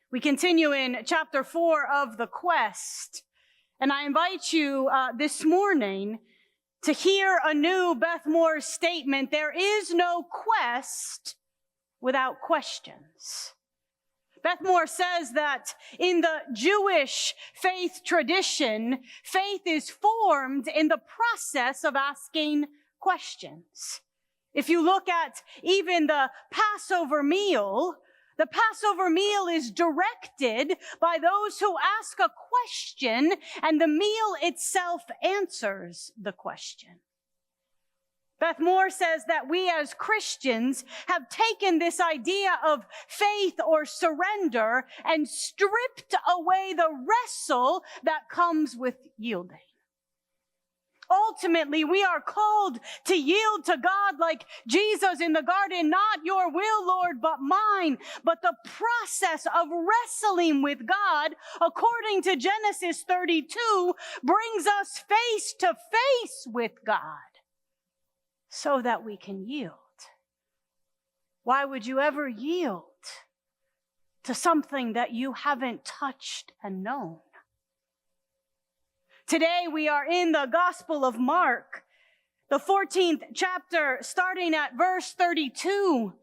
We continue in chapter 4 of The Quest, and I invite you this morning to hear anew Beth Moore's statement, there is no quest without questions. Beth Moore says that in the Jewish faith tradition, faith is formed in the process of asking questions. If you look at even the Passover meal is directed by those who ask a question, and the meal itself answers the question. Beth Moore says that we as Christians have taken this idea of faith or surrender and stripped away the wrestle that comes with yielding. Ultimately, we are called to yield to God like Jesus in the garden, not your will, Lord, but mine. But the process of wrestling with God, according to Genesis 32, brings us face to face with God so that we can yield. Why would you ever yield to something that you haven't touched and known? Today we are in the Gospel of Mark, the 14th chapter, starting at verse 32.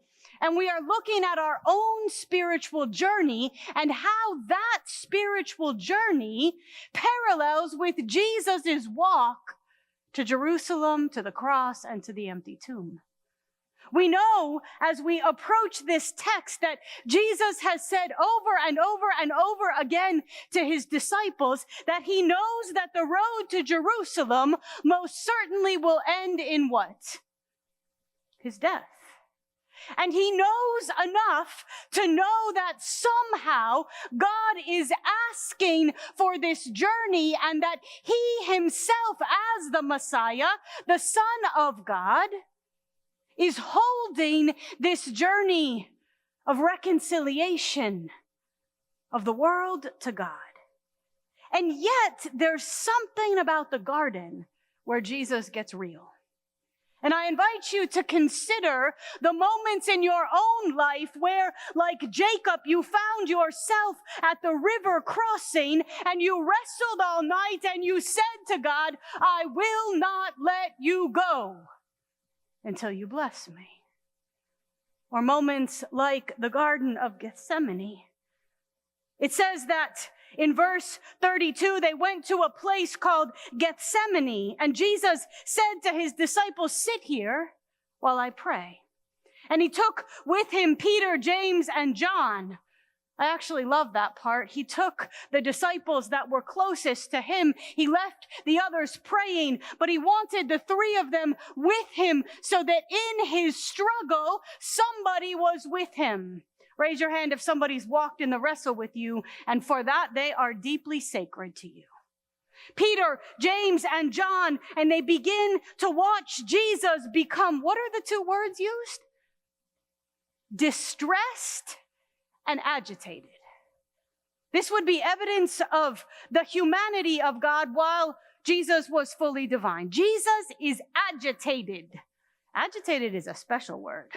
And we are looking at our own spiritual journey and how that spiritual journey parallels with Jesus' walk to Jerusalem, to the cross, and to the empty tomb. We know as we approach this text that Jesus has said over and over and over again to his disciples that he knows that the road to Jerusalem most certainly will end in what? His death. And he knows enough to know that somehow God is asking for this journey and that he himself as the Messiah, the Son of God, is holding this journey of reconciliation of the world to God. And yet there's something about the garden where Jesus gets real. And I invite you to consider the moments in your own life where, like Jacob, you found yourself at the river crossing and you wrestled all night and you said to God, I will not let you go until you bless me. Or moments like the Garden of Gethsemane. It says that in verse 32, they went to a place called Gethsemane, and Jesus said to his disciples, sit here while I pray. And he took with him Peter, James, and John. I actually love that part. He took the disciples that were closest to him. He left the others praying, but he wanted the three of them with him so that in his struggle, somebody was with him. Raise your hand if somebody's walked in the wrestle with you, and for that, they are deeply sacred to you. Peter, James, and John, and they begin to watch Jesus become, what are the two words used? Distressed and agitated. This would be evidence of the humanity of God while Jesus was fully divine. Jesus is agitated. Agitated is a special word.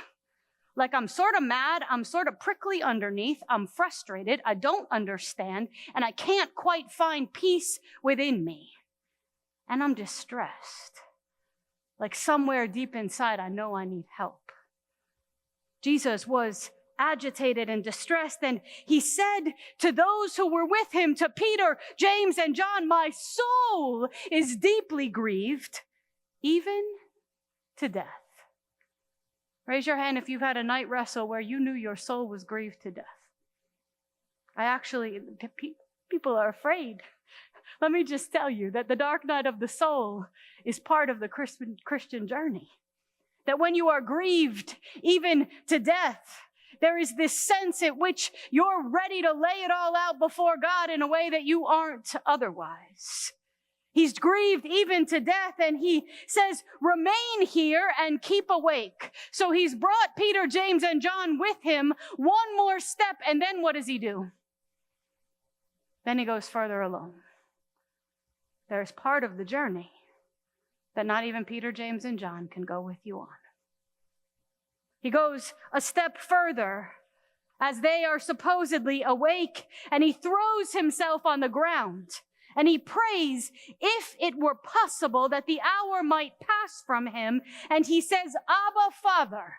Like I'm sort of mad, I'm sort of prickly underneath, I'm frustrated, I don't understand, and I can't quite find peace within me. And I'm distressed. Like somewhere deep inside, I know I need help. Jesus was agitated and distressed, and he said to those who were with him, to Peter, James, and John, my soul is deeply grieved, even to death. Raise your hand if you've had a night wrestle where you knew your soul was grieved to death. People are afraid. Let me just tell you that the dark night of the soul is part of the Christian journey. That when you are grieved, even to death, there is this sense at which you're ready to lay it all out before God in a way that you aren't otherwise. He's grieved even to death, and he says, remain here and keep awake. So he's brought Peter, James, and John with him one more step, and then what does he do? Then he goes further alone. There's part of the journey that not even Peter, James, and John can go with you on. He goes a step further, as they are supposedly awake, and he throws himself on the ground and he prays if it were possible that the hour might pass from him. And he says, Abba, Father.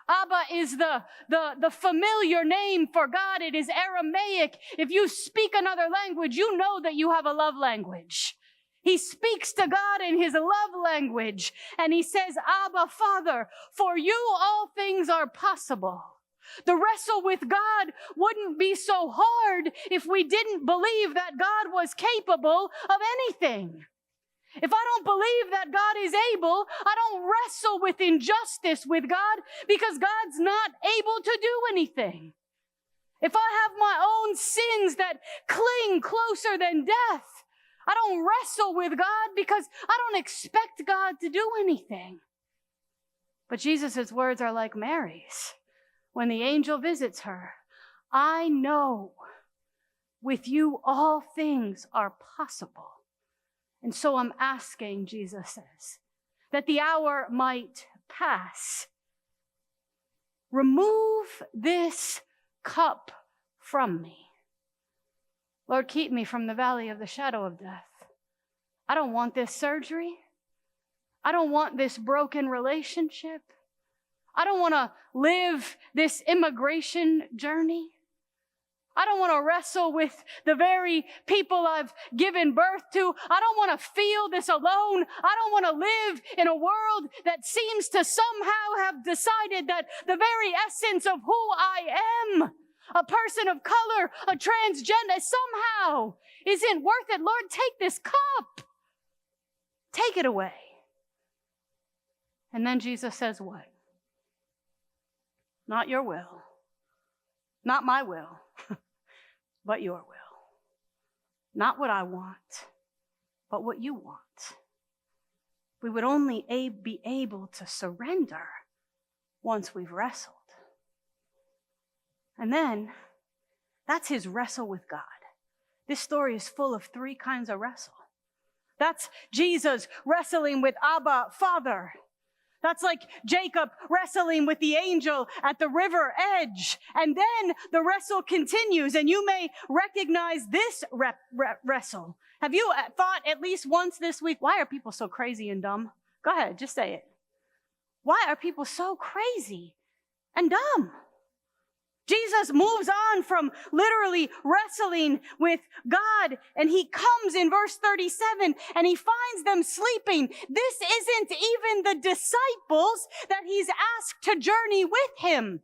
Abba is the familiar name for God. It is Aramaic. If you speak another language, you know that you have a love language. He speaks to God in his love language, and he says, Abba, Father, for you all things are possible. The wrestle with God wouldn't be so hard if we didn't believe that God was capable of anything. If I don't believe that God is able, I don't wrestle with injustice with God because God's not able to do anything. If I have my own sins that cling closer than death, I don't wrestle with God because I don't expect God to do anything. But Jesus' words are like Mary's when the angel visits her. I know with you all things are possible. And so I'm asking, Jesus says, that the hour might pass. Remove this cup from me. Lord, keep me from the valley of the shadow of death. I don't want this surgery. I don't want this broken relationship. I don't want to live this immigration journey. I don't want to wrestle with the very people I've given birth to. I don't want to feel this alone. I don't want to live in a world that seems to somehow have decided that the very essence of who I am, a person of color, a transgender, somehow isn't worth it. Lord, take this cup. Take it away. And then Jesus says what? Not your will, not my will, but your will. Not what I want, but what you want. We would only be able to surrender once we've wrestled. And then, that's his wrestle with God. This story is full of three kinds of wrestle. That's Jesus wrestling with Abba, Father. That's like Jacob wrestling with the angel at the river edge. And then the wrestle continues, and you may recognize this wrestle. Have you thought at least once this week, why are people so crazy and dumb? Go ahead, just say it. Why are people so crazy and dumb? Jesus moves on from literally wrestling with God, and he comes in verse 37 and he finds them sleeping. This isn't even the disciples that he's asked to journey with him,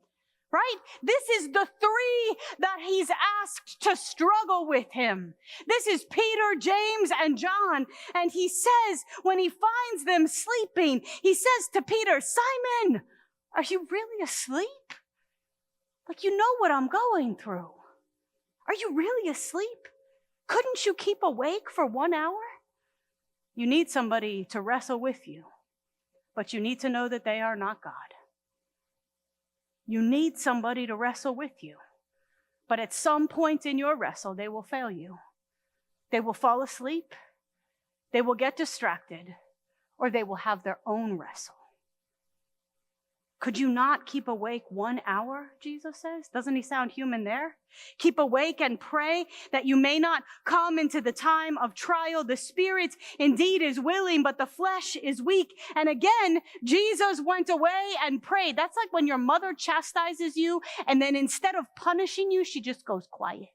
right? This is the three that he's asked to struggle with him. This is Peter, James, and John. And he says, when he finds them sleeping, he says to Peter, Simon, are you really asleep? Like, you know what I'm going through. Are you really asleep? Couldn't you keep awake for 1 hour? You need somebody to wrestle with you, but you need to know that they are not God. You need somebody to wrestle with you, but at some point in your wrestle, they will fail you. They will fall asleep, they will get distracted, or they will have their own wrestle. Could you not keep awake 1 hour, Jesus says? Doesn't he sound human there? Keep awake and pray that you may not come into the time of trial. The spirit indeed is willing, but the flesh is weak. And again, Jesus went away and prayed. That's like when your mother chastises you, and then instead of punishing you, she just goes quiet.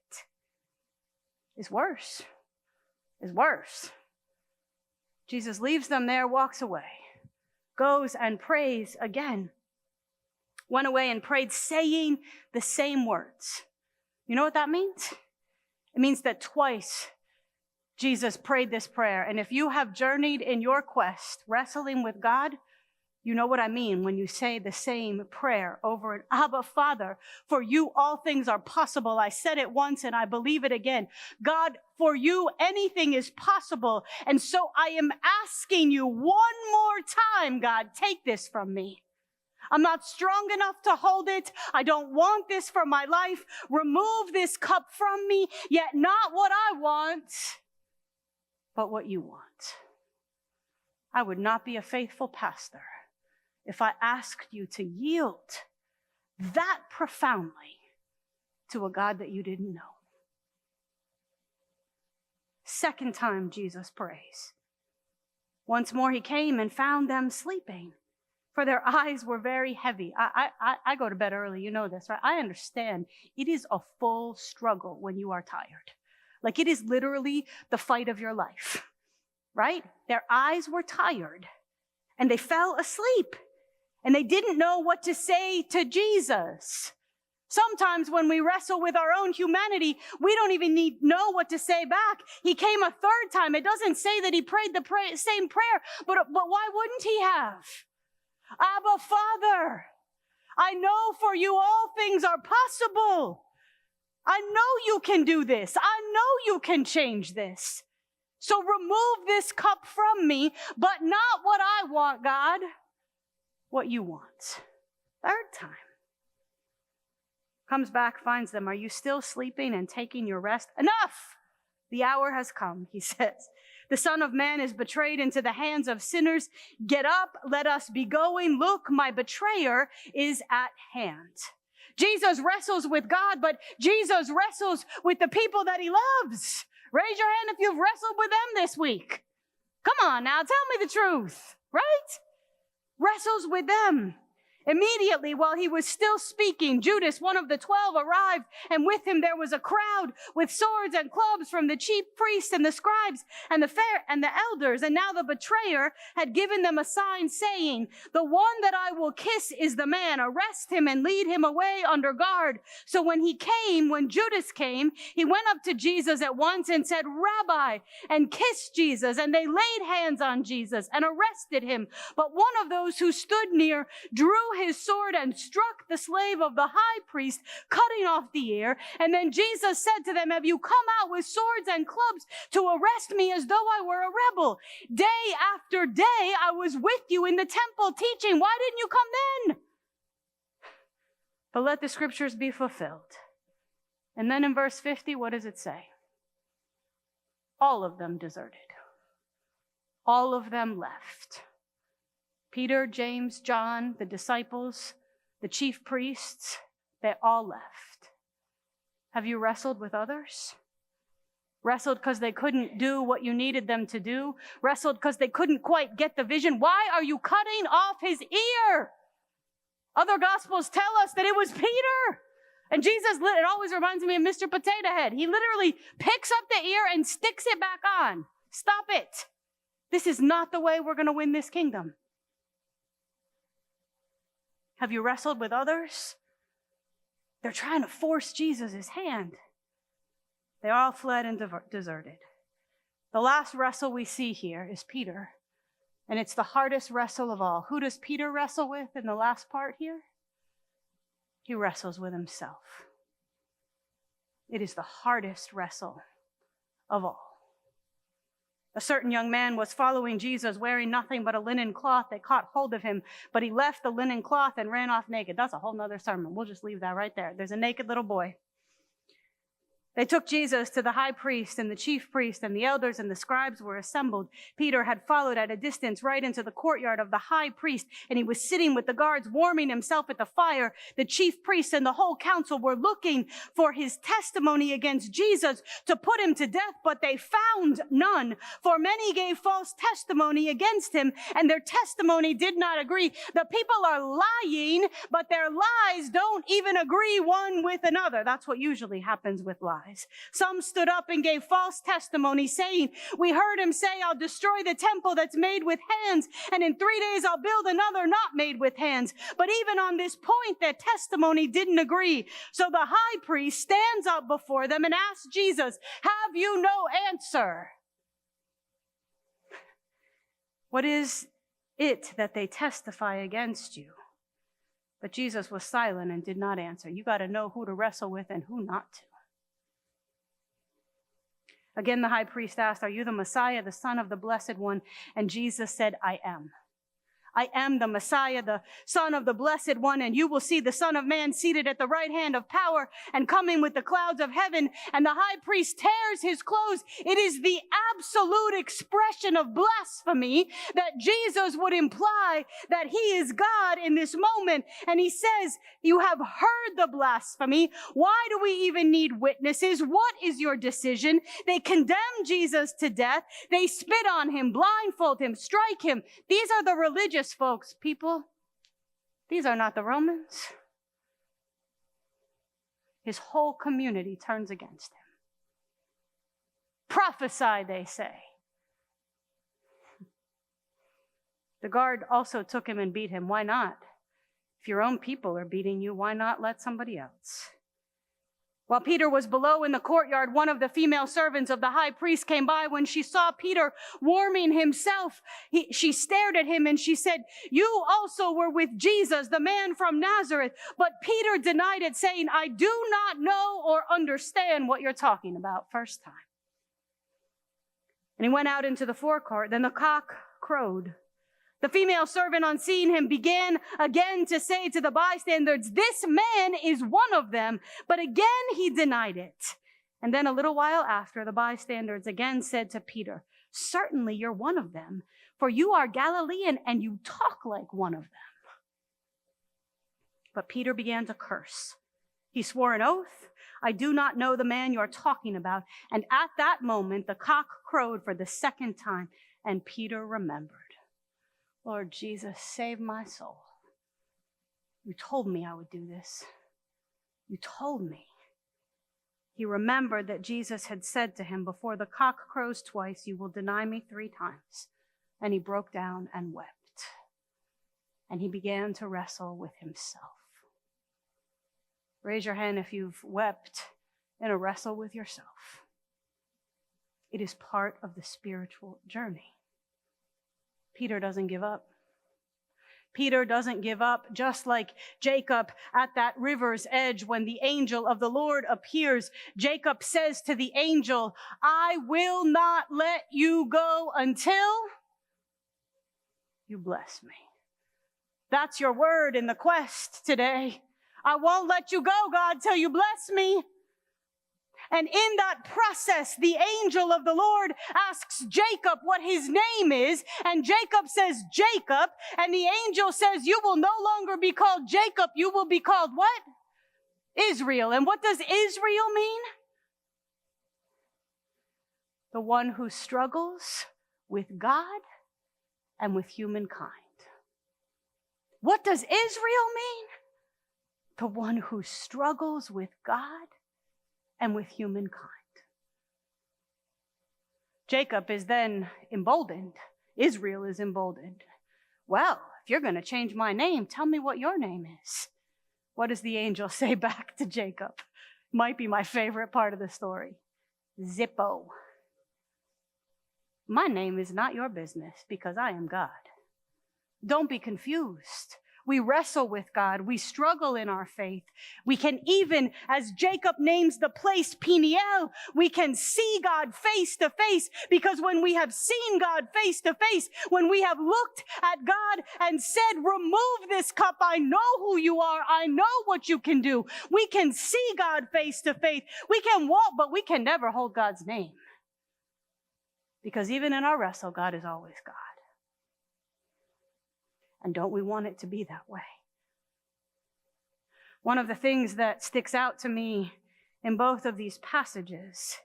It's worse. It's worse. Jesus leaves them there, walks away, goes and prays again. Went away and prayed, saying the same words. You know what that means? It means that twice Jesus prayed this prayer. And if you have journeyed in your quest, wrestling with God, you know what I mean when you say the same prayer over and Abba, Father, for you all things are possible. I said it once and I believe it again. God, for you anything is possible. And so I am asking you one more time, God, take this from me. I'm not strong enough to hold it. I don't want this for my life. Remove this cup from me, yet not what I want, but what you want. I would not be a faithful pastor if I asked you to yield that profoundly to a God that you didn't know. Second time Jesus prays. Once more he came and found them sleeping, for their eyes were very heavy. I go to bed early, you know this, right? I understand it is a full struggle when you are tired. Like it is literally the fight of your life, right? Their eyes were tired and they fell asleep and they didn't know what to say to Jesus. Sometimes when we wrestle with our own humanity, we don't even know what to say back. He came a third time. It doesn't say that he prayed the same prayer, but why wouldn't he have? Abba, Father, I know for you all things are possible. I know you can do this. I know you can change this. So remove this cup from me, but not what I want, God, what you want. Third time. Comes back, finds them. Are you still sleeping and taking your rest? Enough! The hour has come, he says. The Son of Man is betrayed into the hands of sinners. Get up, let us be going. Look, my betrayer is at hand. Jesus wrestles with God, but Jesus wrestles with the people that he loves. Raise your hand if you've wrestled with them this week. Come on now, tell me the truth, right? Wrestles with them. Immediately, while he was still speaking, Judas, one of the 12, arrived, and with him there was a crowd with swords and clubs from the chief priests and the scribes and the elders. And now the betrayer had given them a sign, saying, "The one that I will kiss is the man. Arrest him and lead him away under guard." So when Judas came, he went up to Jesus at once and said, "Rabbi," and kissed Jesus. And they laid hands on Jesus and arrested him. But one of those who stood near drew his sword and struck the slave of the high priest, cutting off the ear. And then Jesus said to them, "Have you come out with swords and clubs to arrest me as though I were a rebel? Day after day I was with you in the temple teaching. Why didn't you come then?" But let the scriptures be fulfilled. And then in verse 50, what does it say? All of them deserted. All of them left. Peter, James, John, the disciples, the chief priests, they all left. Have you wrestled with others? Wrestled because they couldn't do what you needed them to do? Wrestled because they couldn't quite get the vision? Why are you cutting off his ear? Other gospels tell us that it was Peter. And Jesus, it always reminds me of Mr. Potato Head. He literally picks up the ear and sticks it back on. Stop it. This is not the way we're going to win this kingdom. Have you wrestled with others? They're trying to force Jesus' hand. They all fled and deserted. The last wrestle we see here is Peter, and it's the hardest wrestle of all. Who does Peter wrestle with in the last part here? He wrestles with himself. It is the hardest wrestle of all. A certain young man was following Jesus wearing nothing but a linen cloth. They caught hold of him, but he left the linen cloth and ran off naked. That's a whole nother sermon. We'll just leave that right there. There's a naked little boy. They took Jesus to the high priest, and the chief priest and the elders and the scribes were assembled. Peter had followed at a distance right into the courtyard of the high priest, and he was sitting with the guards warming himself at the fire. The chief priests and the whole council were looking for his testimony against Jesus to put him to death, but they found none. For many gave false testimony against him, and their testimony did not agree. The people are lying, but their lies don't even agree one with another. That's what usually happens with lies. Some stood up and gave false testimony, saying, "We heard him say, I'll destroy the temple that's made with hands, and in 3 days I'll build another not made with hands." But even on this point, their testimony didn't agree. So the high priest stands up before them and asks Jesus, "Have you no answer? What is it that they testify against you?" But Jesus was silent and did not answer. You got to know who to wrestle with and who not to. Again, the high priest asked, "Are you the Messiah, the Son of the Blessed One?" And Jesus said, "I am. I am the Messiah, the Son of the Blessed One, and you will see the Son of Man seated at the right hand of power and coming with the clouds of heaven." And the high priest tears his clothes. It is the absolute expression of blasphemy that Jesus would imply that he is God in this moment. And he says, you have heard the blasphemy. Why do we even need witnesses? What is your decision? They condemn Jesus to death. They spit on him, blindfold him, strike him. These are the religious folks, people. These are not the Romans. His whole community turns against him. Prophesy, they say. The guard also took him and beat him. Why not? If your own people are beating you, why not let somebody else? While Peter was below in the courtyard, one of the female servants of the high priest came by. When she saw Peter warming himself, she stared at him and she said, you also were with Jesus, the man from Nazareth. But Peter denied it, saying, I do not know or understand what you're talking about. First time. And he went out into the forecourt. Then the cock crowed. The female servant, on seeing him, began again to say to the bystanders, this man is one of them. But again he denied it. And then a little while after, the bystanders again said to Peter, certainly you're one of them, for you are Galilean and you talk like one of them. But Peter began to curse. He swore an oath, I do not know the man you're talking about. And at that moment, the cock crowed for the second time, and Peter remembered. Lord Jesus, save my soul. You told me I would do this. You told me. He remembered that Jesus had said to him, before the cock crows twice, you will deny me 3 times. And he broke down and wept. And he began to wrestle with himself. Raise your hand if you've wept in a wrestle with yourself. It is part of the spiritual journey. Peter doesn't give up. Peter doesn't give up, just like Jacob at that river's edge when the angel of the Lord appears. Jacob says to the angel, I will not let you go until you bless me. That's your word in the quest today. I won't let you go, God, till you bless me. And in that process, the angel of the Lord asks Jacob what his name is. And Jacob says, Jacob. And the angel says, you will no longer be called Jacob. You will be called what? Israel. And what does Israel mean? The one who struggles with God and with humankind. What does Israel mean? The one who struggles with God and with humankind. Jacob is then emboldened. Israel is emboldened. Well, if you're going to change my name, tell me what your name is. What does the angel say back to Jacob? Might be my favorite part of the story. Zippo. My name is not your business because I am God. Don't be confused. We wrestle with God. We struggle in our faith. We can even, as Jacob names the place Peniel, we can see God face to face, because when we have seen God face to face, when we have looked at God and said, remove this cup, I know who you are, I know what you can do. We can see God face to face. We can walk, but we can never hold God's name. Because even in our wrestle, God is always God. And don't we want it to be that way? One of the things that sticks out to me in both of these passages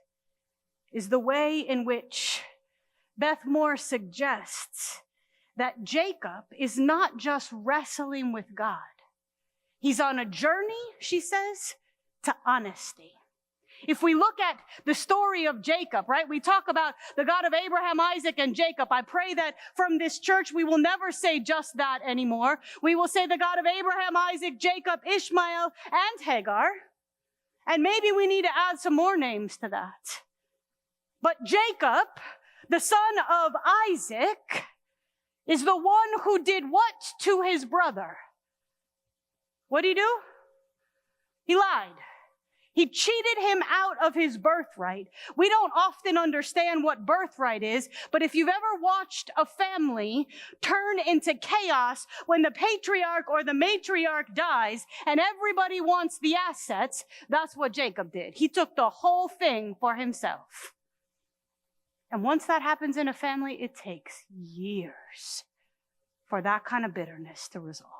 is the way in which Beth Moore suggests that Jacob is not just wrestling with God. He's on a journey, she says, to honesty. If we look at the story of Jacob, right, we talk about the God of Abraham, Isaac, and Jacob. I pray that from this church, we will never say just that anymore. We will say the God of Abraham, Isaac, Jacob, Ishmael, and Hagar. And maybe we need to add some more names to that. But Jacob, the son of Isaac, is the one who did what to his brother? What did he do? He lied. He cheated him out of his birthright. We don't often understand what birthright is, but if you've ever watched a family turn into chaos when the patriarch or the matriarch dies and everybody wants the assets, that's what Jacob did. He took the whole thing for himself. And once that happens in a family, it takes years for that kind of bitterness to resolve.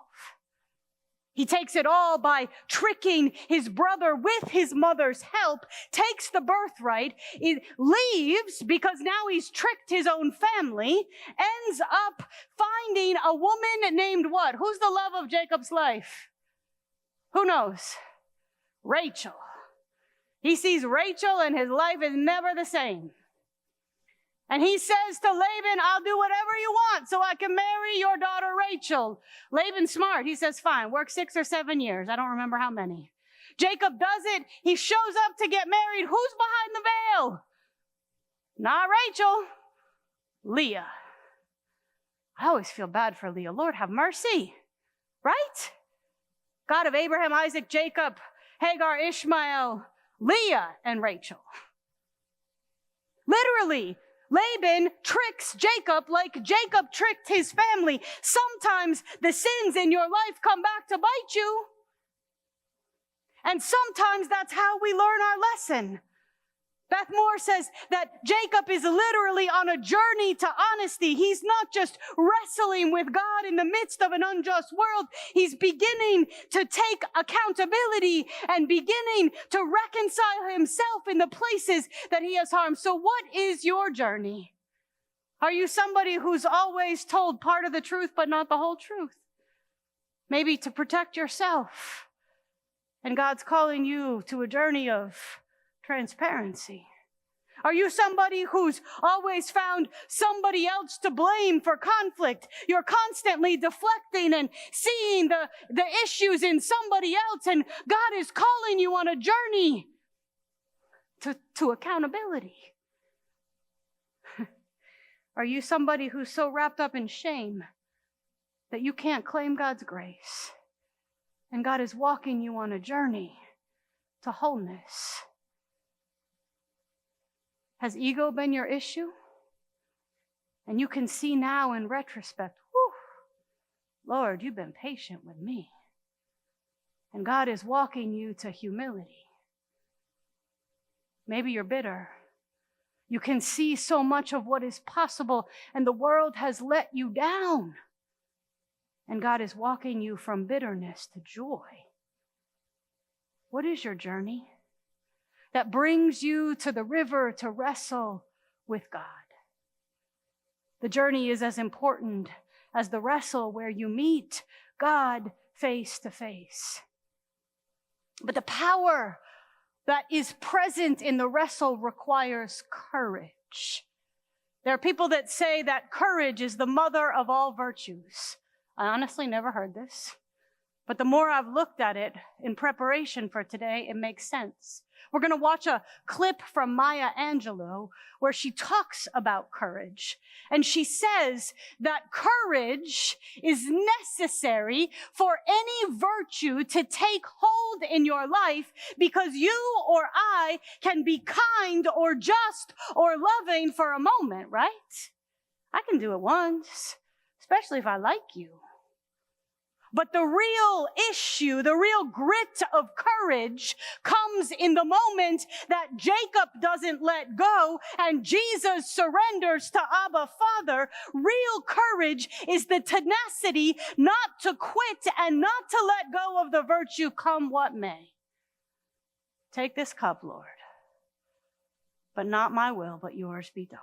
He takes it all by tricking his brother with his mother's help, takes the birthright, leaves because now he's tricked his own family, ends up finding a woman named what? Who's the love of Jacob's life? Who knows? Rachel. He sees Rachel and his life is never the same. And he says to Laban, I'll do whatever you want so I can marry your daughter Rachel. Laban's smart. He says, fine, work 6 or 7 years. I don't remember how many. Jacob does it. He shows up to get married. Who's behind the veil? Not Rachel. Leah. I always feel bad for Leah. Lord, have mercy. Right? God of Abraham, Isaac, Jacob, Hagar, Ishmael, Leah, and Rachel. Literally, Laban tricks Jacob like Jacob tricked his family. Sometimes the sins in your life come back to bite you. And sometimes that's how we learn our lesson. Beth Moore says that Jacob is literally on a journey to honesty. He's not just wrestling with God in the midst of an unjust world. He's beginning to take accountability and beginning to reconcile himself in the places that he has harmed. So what is your journey? Are you somebody who's always told part of the truth but not the whole truth? Maybe to protect yourself. And God's calling you to a journey of transparency. Are you somebody who's always found somebody else to blame for conflict? You're constantly deflecting and seeing the issues in somebody else, and God is calling you on a journey to accountability. Are you somebody who's so wrapped up in shame that you can't claim God's grace? And God is walking you on a journey to wholeness. Has ego been your issue? And you can see now in retrospect, Lord, you've been patient with me. And God is walking you to humility. Maybe you're bitter. You can see so much of what is possible, and the world has let you down. And God is walking you from bitterness to joy. What is your journey that brings you to the river to wrestle with God? The journey is as important as the wrestle where you meet God face to face. But the power that is present in the wrestle requires courage. There are people that say that courage is the mother of all virtues. I honestly never heard this, but the more I've looked at it in preparation for today, it makes sense. We're going to watch a clip from Maya Angelou where she talks about courage. And she says that courage is necessary for any virtue to take hold in your life, because you or I can be kind or just or loving for a moment, right? I can do it once, especially if I like you. But the real issue, the real grit of courage comes in the moment that Jacob doesn't let go and Jesus surrenders to Abba Father. Real courage is the tenacity not to quit and not to let go of the virtue come what may. Take this cup, Lord, but not my will, but yours be done.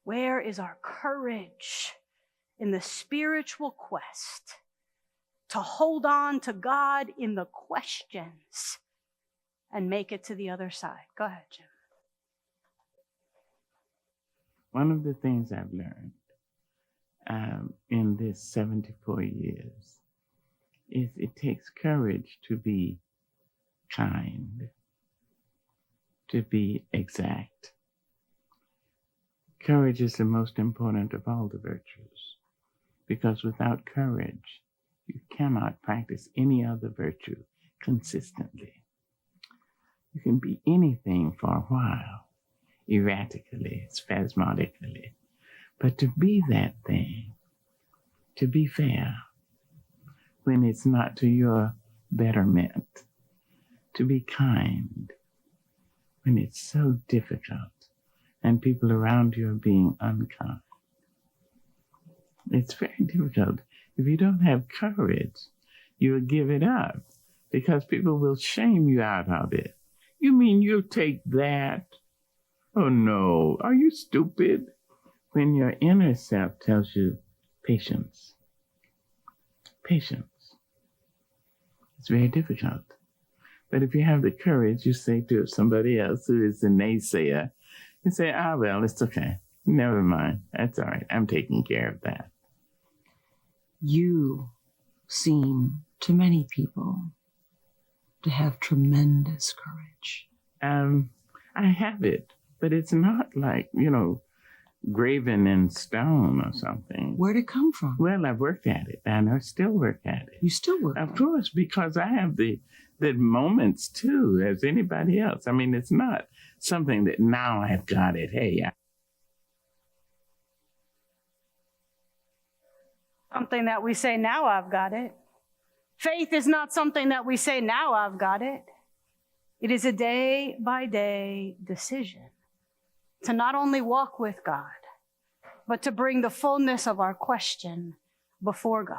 Where is our courage in the spiritual quest to hold on to God in the questions and make it to the other side? Go ahead, Jim. One of the things I've learned in this 74 years is it takes courage to be kind, to be exact. Courage is the most important of all the virtues, because without courage, you cannot practice any other virtue consistently. You can be anything for a while, erratically, spasmodically, but to be that thing, to be fair, when it's not to your betterment, to be kind, when it's so difficult, and people around you are being unkind. It's very difficult. If you don't have courage, you'll give it up because people will shame you out of it. You mean you'll take that? Oh no, are you stupid? When your inner self tells you patience. Patience. It's very difficult. But if you have the courage, you say to somebody else who is a naysayer, you say, well, it's okay. Never mind. That's all right. I'm taking care of that. You seem to many people to have tremendous courage. I have it, but it's not like, graven in stone or something. Where'd it come from? Well, I've worked at it, and I still work at it. You still work Of course, because I have the moments, too, as anybody else. I mean, it's not something that now I've got it. Hey, Something that we say, now I've got it. Faith is not something that we say, now I've got it. It is a day-by-day decision to not only walk with God, but to bring the fullness of our question before God.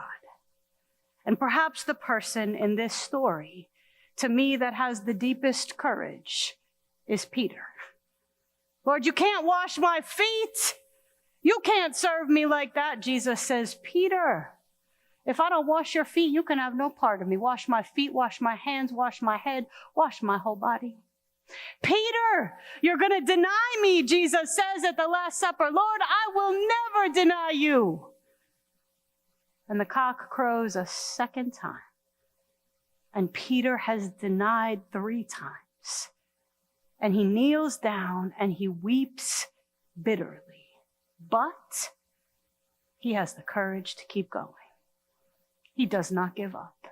And perhaps the person in this story, to me, that has the deepest courage is Peter. Lord, you can't wash my feet. You can't serve me like that. Jesus says, Peter, if I don't wash your feet, you can have no part of me. Wash my feet, wash my hands, wash my head, wash my whole body. Peter, you're going to deny me, Jesus says at the Last Supper. Lord, I will never deny you. And the cock crows a second time. And Peter has denied 3 times. And he kneels down and he weeps bitterly. But he has the courage to keep going. He does not give up.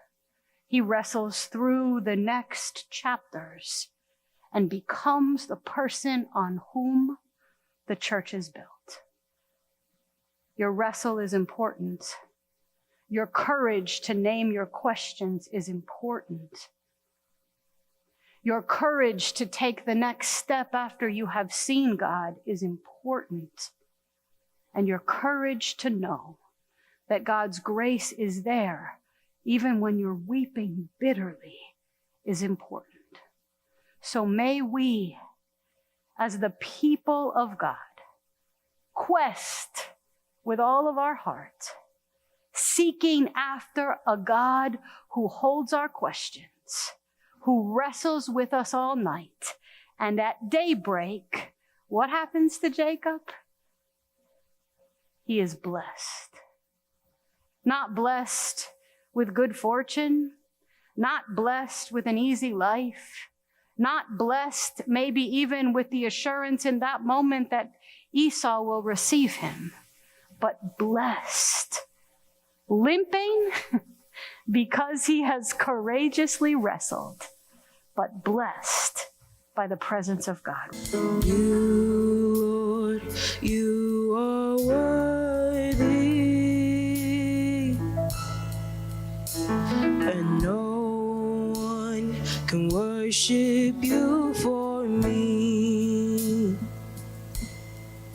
He wrestles through the next chapters and becomes the person on whom the church is built. Your wrestle is important. Your courage to name your questions is important. Your courage to take the next step after you have seen God is important. And your courage to know that God's grace is there, even when you're weeping bitterly, is important. So may we, as the people of God, quest with all of our heart, seeking after a God who holds our questions, who wrestles with us all night. And at daybreak, what happens to Jacob? He is blessed. Not blessed with good fortune, not blessed with an easy life, not blessed maybe even with the assurance in that moment that Esau will receive him, but blessed, limping because he has courageously wrestled, but blessed by the presence of God. You, Lord, you are worthy, and no one can worship you for me.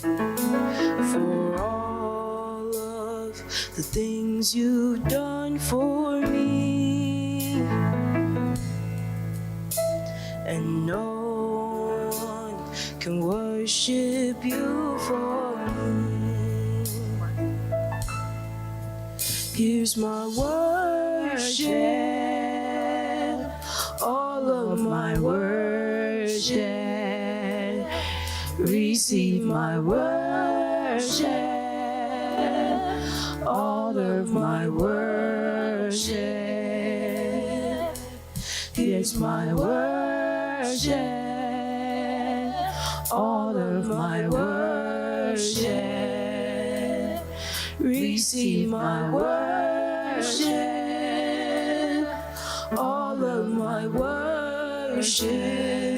For all of the things you've done for me, and no one can worship you for me. Here's my worship, all of my worship. Receive my worship, all of my worship. Here's my worship, all of my worship. Receive my worship, all of my worship.